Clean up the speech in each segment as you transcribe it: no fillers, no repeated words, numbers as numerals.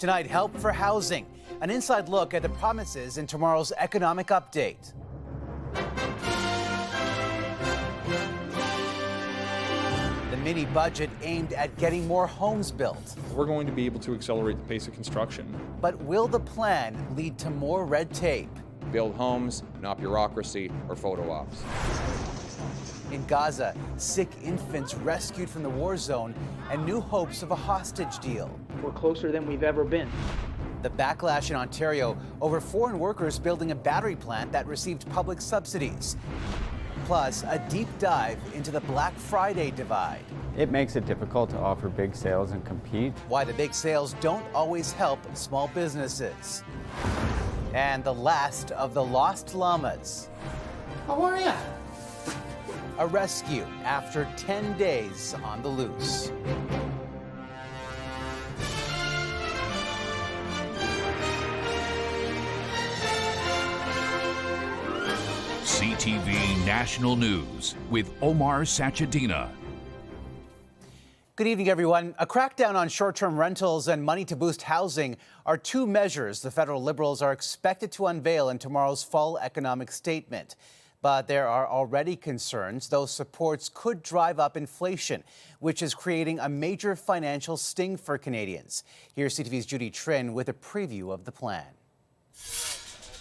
Tonight, help for housing. An inside look at the promises in tomorrow's economic update. The mini budget aimed at getting more homes built. We're going to be able to accelerate the pace of construction. But will the plan lead to more red tape? Build homes, not bureaucracy or photo ops. In Gaza, sick infants rescued from the war zone and new hopes of a hostage deal. We're closer than we've ever been. The backlash in Ontario over foreign workers building a battery plant that received public subsidies. Plus, a deep dive into the Black Friday divide. It makes it difficult to offer big sales and compete. Why the big sales don't always help small businesses. And the last of the lost llamas. How are you? A rescue after 10 days on the loose. CTV National News with Omar Sachedina. Good evening, everyone. A crackdown on short-term rentals and money to boost housing are two measures the federal Liberals are expected to unveil in tomorrow's fall economic statement. But there are already concerns those supports could drive up inflation, which is creating a major financial sting for Canadians. Here's CTV's Judy Trinh with a preview of the plan.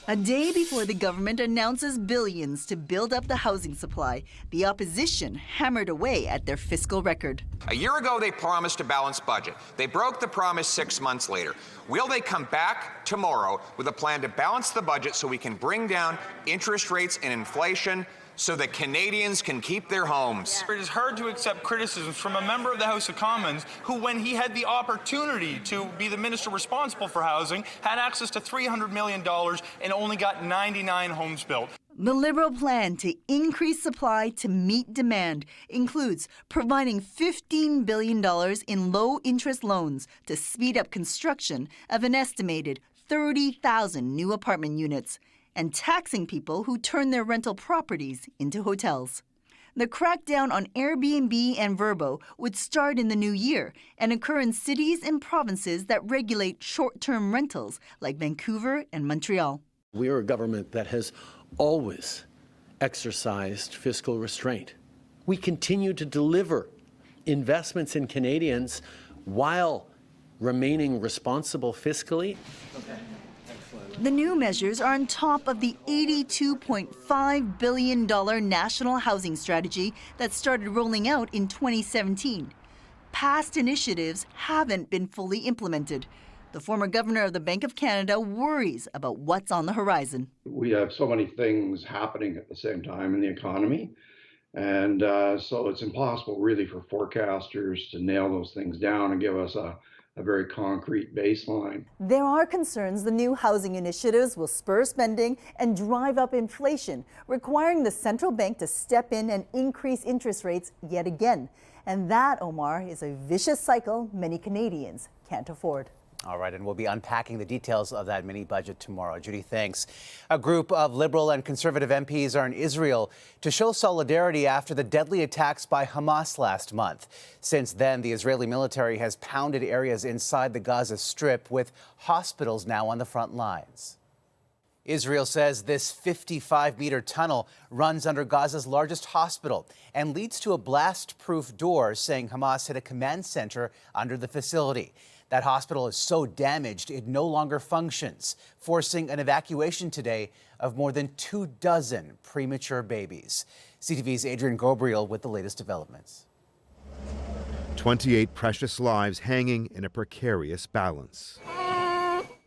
A day before the government announces billions to build up the housing supply, the opposition hammered away at their fiscal record. A year ago, they promised a balanced budget. They broke the promise 6 months later. Will they come back tomorrow with a plan to balance the budget so we can bring down interest rates and inflation so that Canadians can keep their homes? It is hard to accept criticisms from a member of the House of Commons who, when he had the opportunity to be the minister responsible for housing, had access to $300 million and only got 99 homes built. The Liberal plan to increase supply to meet demand includes providing $15 billion in low-interest loans to speed up construction of an estimated 30,000 new apartment units, and taxing people who turn their rental properties into hotels. The crackdown on Airbnb and Vrbo would start in the new year and occur in cities and provinces that regulate short-term rentals like Vancouver and Montreal. We are a government that has always exercised fiscal restraint. We continue to deliver investments in Canadians while remaining responsible fiscally. The new measures are on top of the $82.5 billion national housing strategy that started rolling out in 2017. Past initiatives haven't been fully implemented. The former governor of the Bank of Canada worries about what's on the horizon. We have so many things happening at the same time in the economy. And so it's impossible really for forecasters to nail those things down and give us a very concrete baseline. There are concerns the new housing initiatives will spur spending and drive up inflation, requiring the central bank to step in and increase interest rates yet again. And that, Omar, is a vicious cycle many Canadians can't afford. All right, and we'll be unpacking the details of that mini budget tomorrow. Judy, thanks. A group of Liberal and Conservative MPs are in Israel to show solidarity after the deadly attacks by Hamas last month. Since then, the Israeli military has pounded areas inside the Gaza Strip, with hospitals now on the front lines. Israel says this 55-meter tunnel runs under Gaza's largest hospital and leads to a blast-proof door, saying Hamas hit a command center under the facility. That hospital is so damaged it no longer functions, forcing an evacuation today of more than 24 premature babies. CTV's Adrian Gobriel with the latest developments. 28 precious lives hanging in a precarious balance.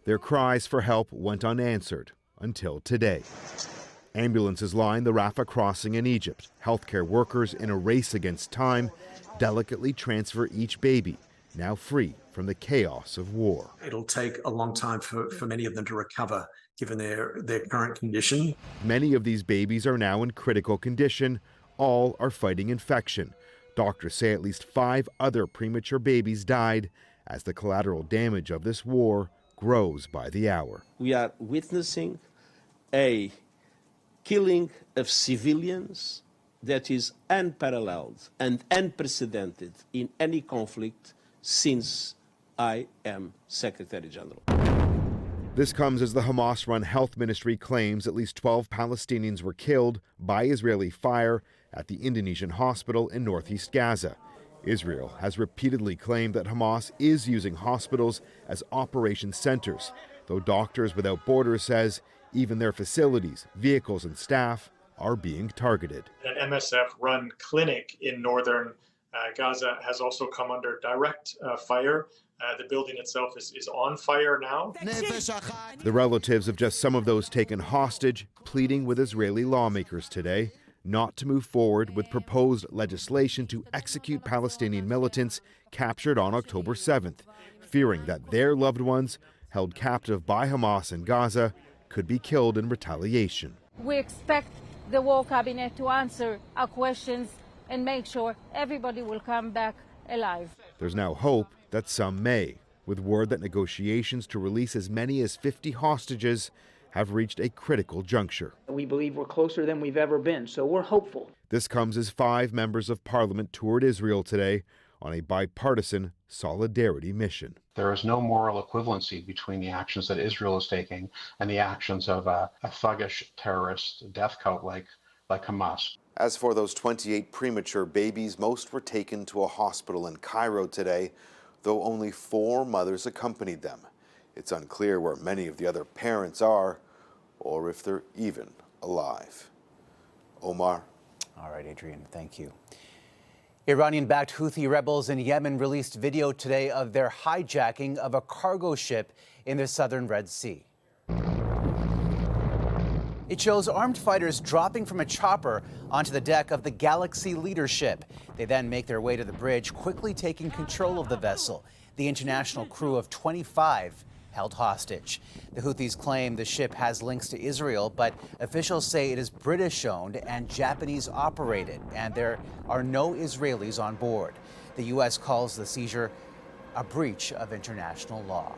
Their cries for help went unanswered until today. Ambulances line the Rafah crossing in Egypt. Healthcare workers in a race against time delicately transfer each baby, now free from the chaos of war. It'll take a long time for many of them to recover, given their current condition. Many of these babies are now in critical condition. All are fighting infection. Doctors say at least 5 other premature babies died as the collateral damage of this war grows by the hour. We are witnessing a killing of civilians that is unparalleled and unprecedented in any conflict since I am Secretary General. This comes as the Hamas-run health ministry claims at least 12 Palestinians were killed by Israeli fire at the Indonesian hospital in northeast Gaza. Israel has repeatedly claimed that Hamas is using hospitals as operation centers, though Doctors Without Borders says even their facilities, vehicles, and staff are being targeted. An MSF-run clinic in northern Gaza has also come under direct fire. The building itself is on fire now. The relatives of just some of those taken hostage pleading with Israeli lawmakers today not to move forward with proposed legislation to execute Palestinian militants captured on October 7th, fearing that their loved ones held captive by Hamas in Gaza could be killed in retaliation. We expect the War Cabinet to answer our questions and make sure everybody will come back alive. There's now hope that some may, with word that negotiations to release as many as 50 hostages have reached a critical juncture. We believe we're closer than we've ever been, so we're hopeful. This comes as 5 members of parliament toured Israel today on a bipartisan solidarity mission. There is no moral equivalency between the actions that Israel is taking and the actions of a thuggish terrorist death cult like Hamas. As for those 28 premature babies, most were taken to a hospital in Cairo today, though only 4 mothers accompanied them. It's unclear where many of the other parents are, or if they're even alive. Omar. All right, Adrian, thank you. Iranian-backed Houthi rebels in Yemen released video today of their hijacking of a cargo ship in the southern Red Sea. It shows armed fighters dropping from a chopper onto the deck of the Galaxy Leader ship. They then make their way to the bridge, quickly taking control of the vessel. The international crew of 25 held hostage. The Houthis claim the ship has links to Israel, but officials say it is British-owned and Japanese-operated, and there are no Israelis on board. The U.S. calls the seizure a breach of international law.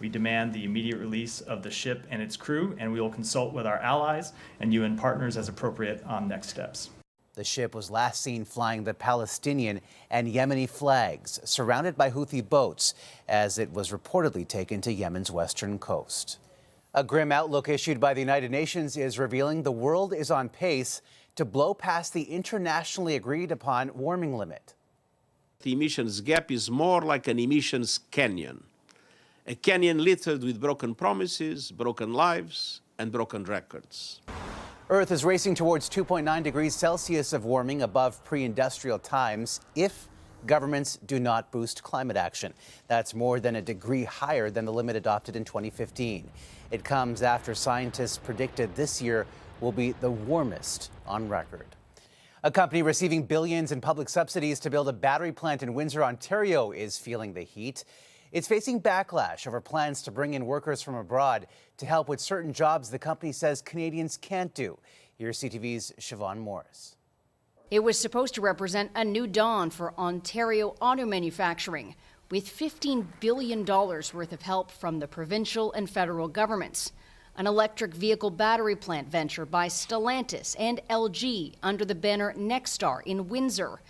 We demand the immediate release of the ship and its crew, and we will consult with our allies and UN partners as appropriate on next steps. The ship was last seen flying the Palestinian and Yemeni flags, surrounded by Houthi boats, as it was reportedly taken to Yemen's western coast. A grim outlook issued by the United Nations is revealing the world is on pace to blow past the internationally agreed upon warming limit. The emissions gap is more like an emissions canyon. A canyon littered with broken promises, broken lives, and broken records. Earth is racing towards 2.9 degrees Celsius of warming above pre-industrial times if governments do not boost climate action. That's more than a degree higher than the limit adopted in 2015. It comes after scientists predicted this year will be the warmest on record. A company receiving billions in public subsidies to build a battery plant in Windsor, Ontario, is feeling the heat. It's facing backlash over plans to bring in workers from abroad to help with certain jobs the company says Canadians can't do. Here's CTV's Siobhan Morris. It was supposed to represent a new dawn for Ontario auto manufacturing, with $15 billion worth of help from the provincial and federal governments. An electric vehicle battery plant venture by Stellantis and LG under the banner NextStar in Windsor.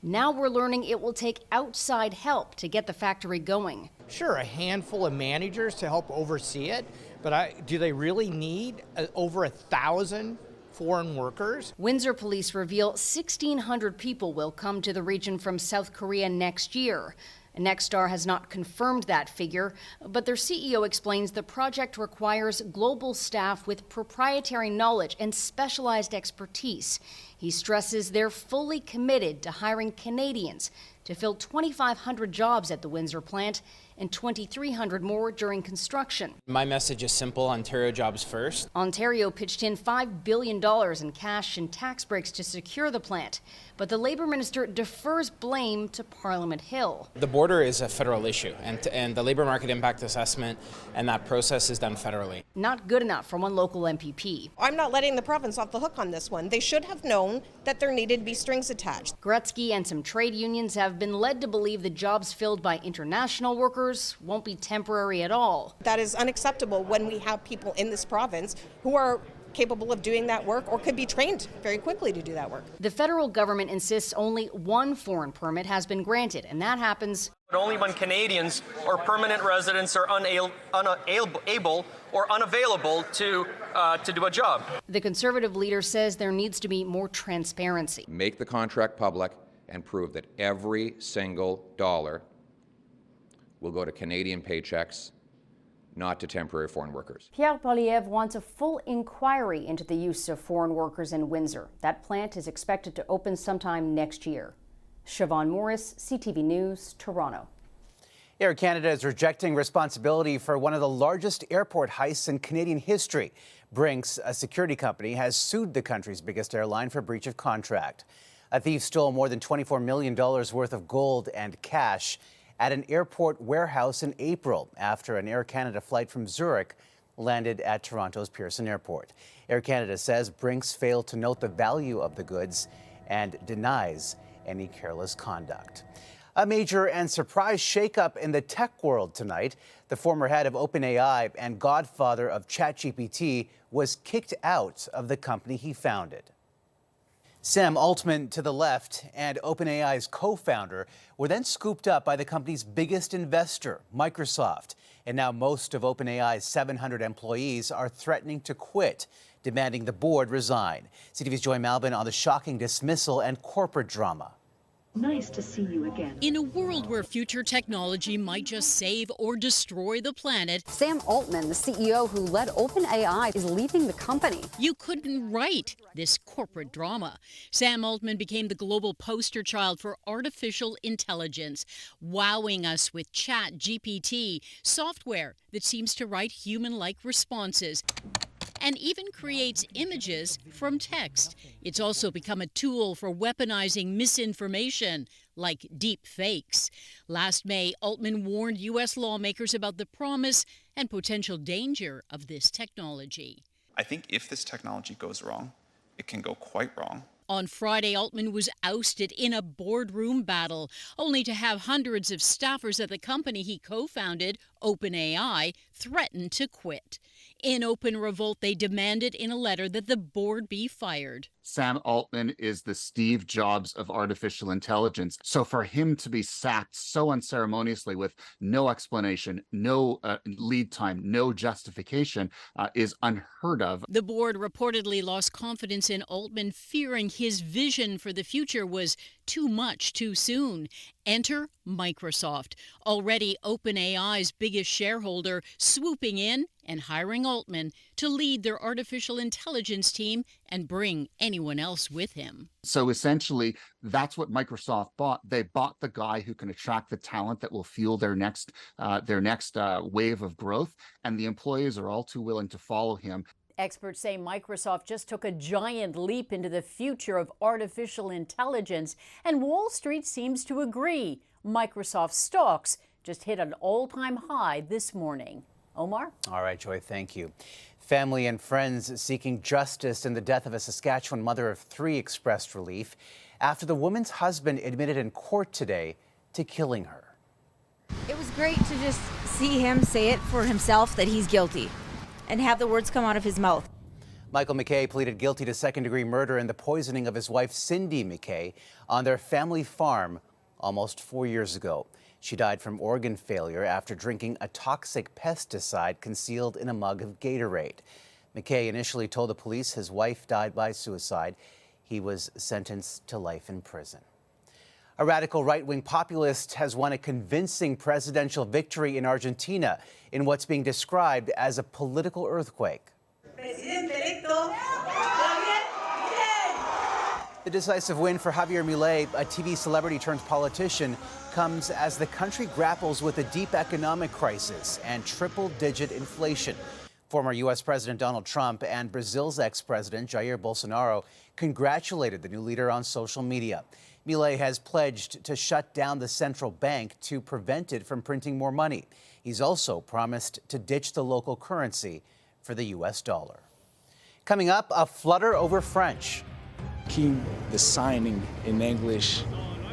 Now we're learning it will take outside help to get the factory going. Sure, a handful of managers to help oversee it, but do they really need over 1,000 foreign workers? Windsor police reveal 1,600 people will come to the region from South Korea next year. NextStar has not confirmed that figure, but their CEO explains the project requires global staff with proprietary knowledge and specialized expertise. He stresses they're fully committed to hiring Canadians to fill 2,500 jobs at the Windsor plant and 2,300 more during construction. My message is simple: Ontario jobs first. Ontario pitched in $5 billion in cash and tax breaks to secure the plant, but the Labour Minister defers blame to Parliament Hill. The border is a federal issue, and the labour market impact assessment and that process is done federally. Not good enough for one local MPP. I'm not letting the province off the hook on this one. They should have known that there needed to be strings attached. Gretzky and some trade unions have been led to believe the jobs filled by international workers won't be temporary at all. That is unacceptable when we have people in this province who are capable of doing that work or could be trained very quickly to do that work. The federal government insists only one foreign permit has been granted, and that happens but only when Canadians or permanent residents are unable or unavailable to do a job. The Conservative leader says there needs to be more transparency. Make the contract public and prove that every single dollar will go to Canadian paychecks, not to temporary foreign workers. Pierre Poilievre wants a full inquiry into the use of foreign workers in Windsor. That plant is expected to open sometime next year. Siobhan Morris, CTV News, Toronto. Air Canada is rejecting responsibility for one of the largest airport heists in Canadian history. Brinks, a security company, has sued the country's biggest airline for breach of contract. A thief stole more than $24 million worth of gold and cash at an airport warehouse in April after an Air Canada flight from Zurich landed at Toronto's Pearson Airport. Air Canada says Brinks failed to note the value of the goods and denies any careless conduct. A major and surprise shakeup in the tech world tonight. The former head of OpenAI and godfather of ChatGPT was kicked out of the company he founded. Sam Altman to the left and OpenAI's co-founder were then scooped up by the company's biggest investor, Microsoft. And now most of OpenAI's 700 employees are threatening to quit, demanding the board resign. CTV's Joy Malvin on the shocking dismissal and corporate drama. Nice to see you again. In a world where future technology might just save or destroy the planet, Sam Altman, the CEO who led OpenAI, is leaving the company. You couldn't write this corporate drama. Sam Altman became the global poster child for artificial intelligence, wowing us with ChatGPT, software that seems to write human-like responses and even creates images from text. It's also become a tool for weaponizing misinformation, like deep fakes. Last May, Altman warned U.S. lawmakers about the promise and potential danger of this technology. I think if this technology goes wrong, it can go quite wrong. On Friday, Altman was ousted in a boardroom battle, only to have hundreds of staffers at the company he co-founded, OpenAI, threaten to quit. In open revolt, they demanded in a letter that the board be fired. Sam Altman is the Steve Jobs of artificial intelligence. So for him to be sacked so unceremoniously with no explanation, no lead time, no justification is unheard of. The board reportedly lost confidence in Altman, fearing his vision for the future was too much too soon. Enter Microsoft, already OpenAI's biggest shareholder, swooping in and hiring Altman to lead their artificial intelligence team and bring anyone else with him. So essentially, that's what Microsoft bought. They bought the guy who can attract the talent that will fuel their next wave of growth, and the employees are all too willing to follow him. Experts say Microsoft just took a giant leap into the future of artificial intelligence, and Wall Street seems to agree. Microsoft stocks just hit an all-time high this morning. Omar? All right, Joy, thank you. Family and friends seeking justice in the death of a Saskatchewan mother of 3 expressed relief after the woman's husband admitted in court today to killing her. It was great to just see him say it for himself that he's guilty and have the words come out of his mouth. Michael McKay pleaded guilty to second-degree murder in the poisoning of his wife, Cindy McKay, on their family farm almost 4 years ago. She died from organ failure after drinking a toxic pesticide concealed in a mug of Gatorade. McKay initially told the police his wife died by suicide. He was sentenced to life in prison. A radical right-wing populist has won a convincing presidential victory in Argentina in what's being described as a political earthquake. The decisive win for Javier Milei, a TV celebrity turned politician, comes as the country grapples with a deep economic crisis and triple-digit inflation. Former U.S. President Donald Trump and Brazil's ex-president Jair Bolsonaro congratulated the new leader on social media. Milei has pledged to shut down the central bank to prevent it from printing more money. He's also promised to ditch the local currency for the U.S. dollar. Coming up, a flutter over French. Keep the signing in English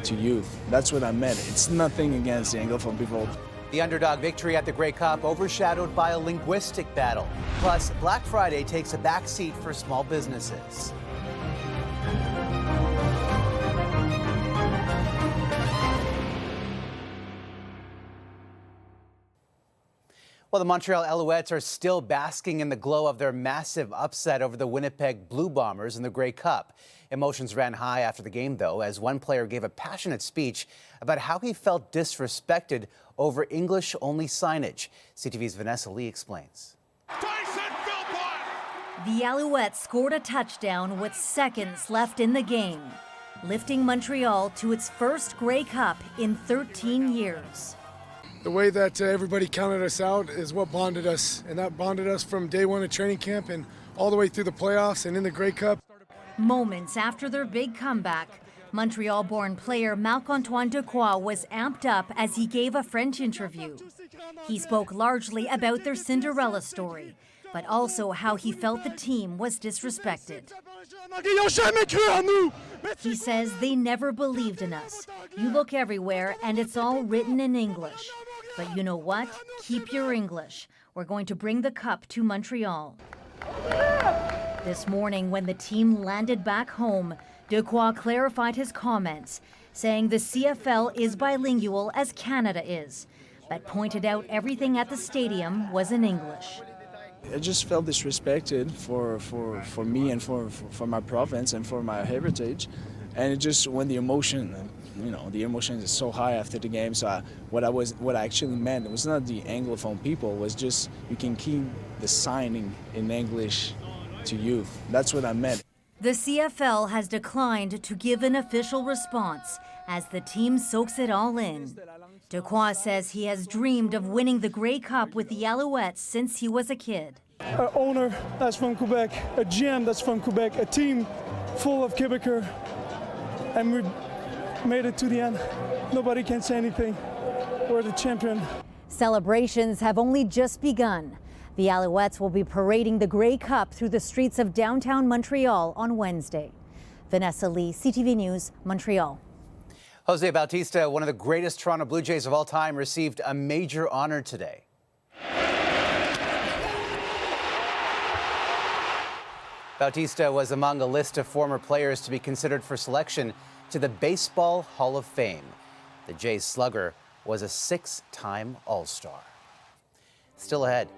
to youth. That's what I meant. It's nothing against the Anglophone people. The underdog victory at the Grey Cup overshadowed by a linguistic battle. Plus, Black Friday takes a backseat for small businesses. Well, the Montreal Alouettes are still basking in the glow of their massive upset over the Winnipeg Blue Bombers in the Grey Cup. Emotions ran high after the game, though, as one player gave a passionate speech about how he felt disrespected over English-only signage. CTV's Vanessa Lee explains. The Alouettes scored a touchdown with seconds left in the game, lifting Montreal to its first Grey Cup in 13 years. The way that everybody counted us out is what bonded us, and that bonded us from day one of training camp and all the way through the playoffs and in the Grey Cup. Moments after their big comeback, Montreal-born player Marc-Antoine Dequoy was amped up as he gave a French interview. He spoke largely about their Cinderella story, but also how he felt the team was disrespected. He says they never believed in us. You look everywhere and it's all written in English. But you know what? Keep your English. We're going to bring the cup to Montreal. This morning, when the team landed back home, Dequoy clarified his comments, saying the CFL is bilingual as Canada is, but pointed out everything at the stadium was in English. I just felt disrespected for me and for my province and for my heritage. And it just, when the emotion, the emotion is so high after the game. So what I actually meant, it was not the Anglophone people, it was just you can keep the signing in English to you. That's what I meant. The CFL has declined to give an official response as the team soaks it all in. Dequoy says he has dreamed of winning the Grey Cup with the Alouettes since he was a kid. An owner that's from Quebec, a GM that's from Quebec, a team full of Quebecers, and we made it to the end. Nobody can say anything. We're the champion. Celebrations have only just begun. The Alouettes will be parading the Grey Cup through the streets of downtown Montreal on Wednesday. Vanessa Lee, CTV News, Montreal. Jose Bautista, one of the greatest Toronto Blue Jays of all time, received a major honor today. Bautista was among a list of former players to be considered for selection to the Baseball Hall of Fame. The Jays slugger was a 6-time All-Star. Still ahead,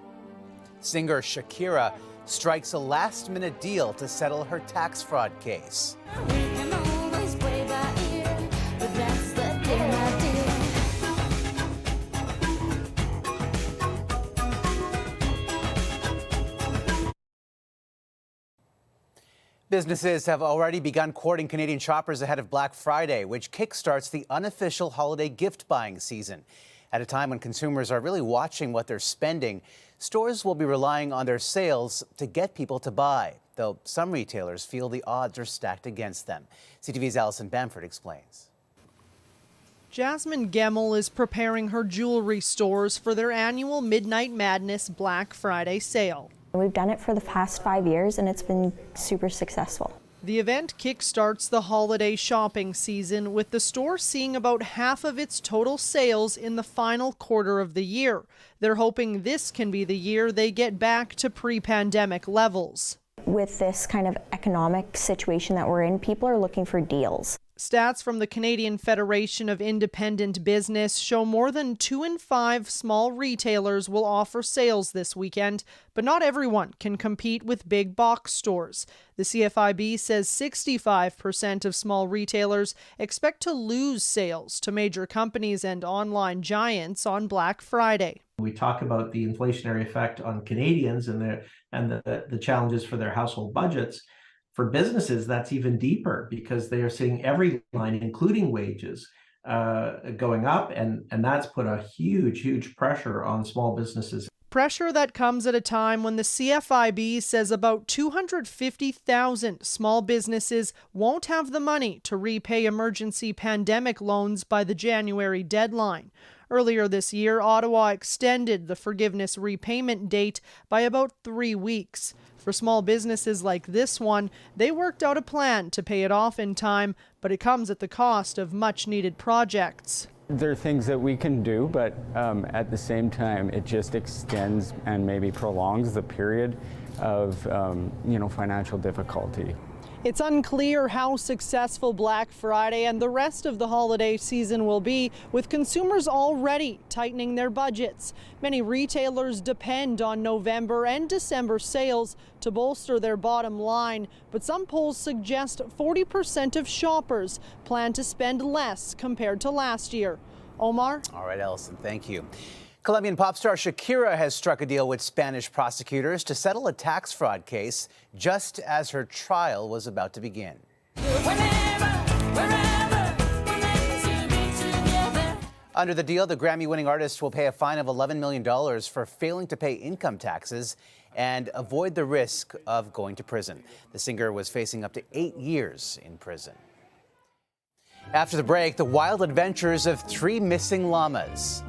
singer Shakira strikes a last-minute deal to settle her tax fraud case. Businesses have already begun courting Canadian shoppers ahead of Black Friday, which kickstarts the unofficial holiday gift buying season. At a time when consumers are really watching what they're spending, stores will be relying on their sales to get people to buy, though some retailers feel the odds are stacked against them. CTV's Alison Bamford explains. Jasmine Gemmel is preparing her jewelry stores for their annual Midnight Madness Black Friday sale. We've done it for the past 5 years and it's been super successful. The event kickstarts the holiday shopping season, with the store seeing about half of its total sales in the final quarter of the year. They're hoping this can be the year they get back to pre-pandemic levels. With this kind of economic situation that we're in, people are looking for deals. Stats from the Canadian Federation of Independent Business show more than 2 in 5 small retailers will offer sales this weekend, but not everyone can compete with big box stores. The CFIB says 65% of small retailers expect to lose sales to major companies and online giants on Black Friday. We talk about the inflationary effect on Canadians and the challenges for their household budgets. For businesses, that's even deeper because they are seeing every line, including wages, going up, and that's put a huge pressure on small businesses. Pressure that comes at a time when the CFIB says about 250,000 small businesses won't have the money to repay emergency pandemic loans by the January deadline. Earlier this year, Ottawa extended the forgiveness repayment date by about 3 weeks. For small businesses like this one, they worked out a plan to pay it off in time, but it comes at the cost of much-needed projects. There are things that we can do, but at the same time, it just extends and maybe prolongs the period of financial difficulty. It's unclear how successful Black Friday and the rest of the holiday season will be, with consumers already tightening their budgets. Many retailers depend on November and December sales to bolster their bottom line, but some polls suggest 40% of shoppers plan to spend less compared to last year. Omar? All right, Ellison, thank you. Colombian pop star Shakira has struck a deal with Spanish prosecutors to settle a tax fraud case just as her trial was about to begin. Under the deal, the Grammy-winning artist will pay a fine of $11 million for failing to pay income taxes and avoid the risk of going to prison. The singer was facing up to 8 years in prison. After the break, the wild adventures of 3 missing llamas.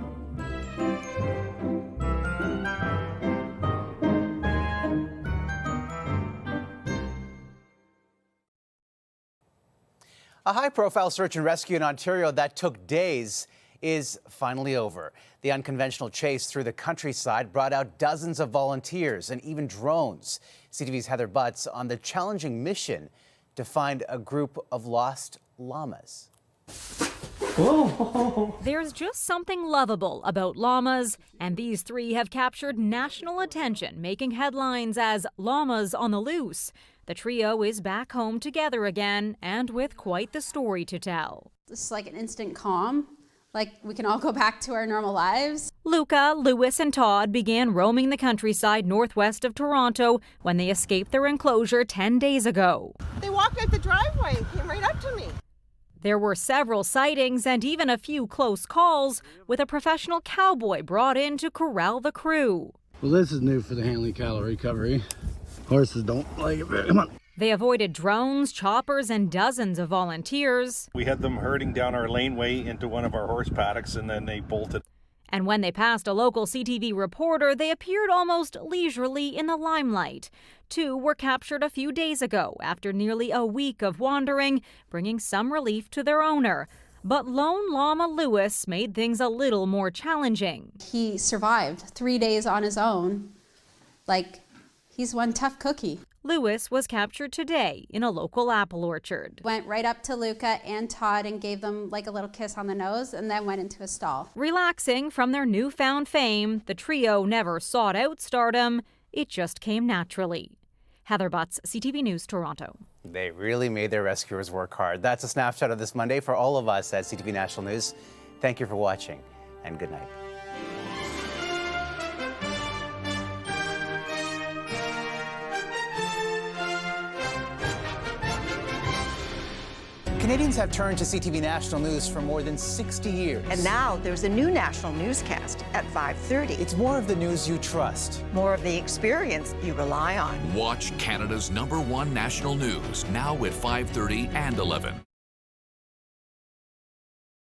A high-profile search and rescue in Ontario that took days is finally over. The unconventional chase through the countryside brought out dozens of volunteers and even drones. CTV's Heather Butts on the challenging mission to find a group of lost llamas. Whoa. There's just something lovable about llamas, and these 3 have captured national attention, making headlines as llamas on the loose. The trio is back home together again, and with quite the story to tell. This is like an instant calm, like we can all go back to our normal lives. Luca, Lewis, and Todd began roaming the countryside northwest of Toronto when they escaped their enclosure 10 days ago. They walked out the driveway and came right up to me. There were several sightings and even a few close calls, with a professional cowboy brought in to corral the crew. Well, this is new for the Handley cattle recovery. Horses don't like it very much. They avoided drones, choppers, and dozens of volunteers. We had them herding down our laneway into one of our horse paddocks, and then they bolted. And when they passed a local CTV reporter, they appeared almost leisurely in the limelight. 2 were captured a few days ago after nearly a week of wandering, bringing some relief to their owner. But lone llama Lewis made things a little more challenging. He survived 3 days on his own. Like, he's one tough cookie. Lewis was captured today in a local apple orchard. Went right up to Luca and Todd and gave them like a little kiss on the nose and then went into a stall. Relaxing from their newfound fame, the trio never sought out stardom. It just came naturally. Heather Butts, CTV News, Toronto. They really made their rescuers work hard. That's a snapshot of this Monday for all of us at CTV National News. Thank you for watching, and good night. Canadians have turned to CTV National News for more than 60 years. And now there's a new national newscast at 5:30. It's more of the news you trust. More of the experience you rely on. Watch Canada's #1 national news now at 5:30 and 11.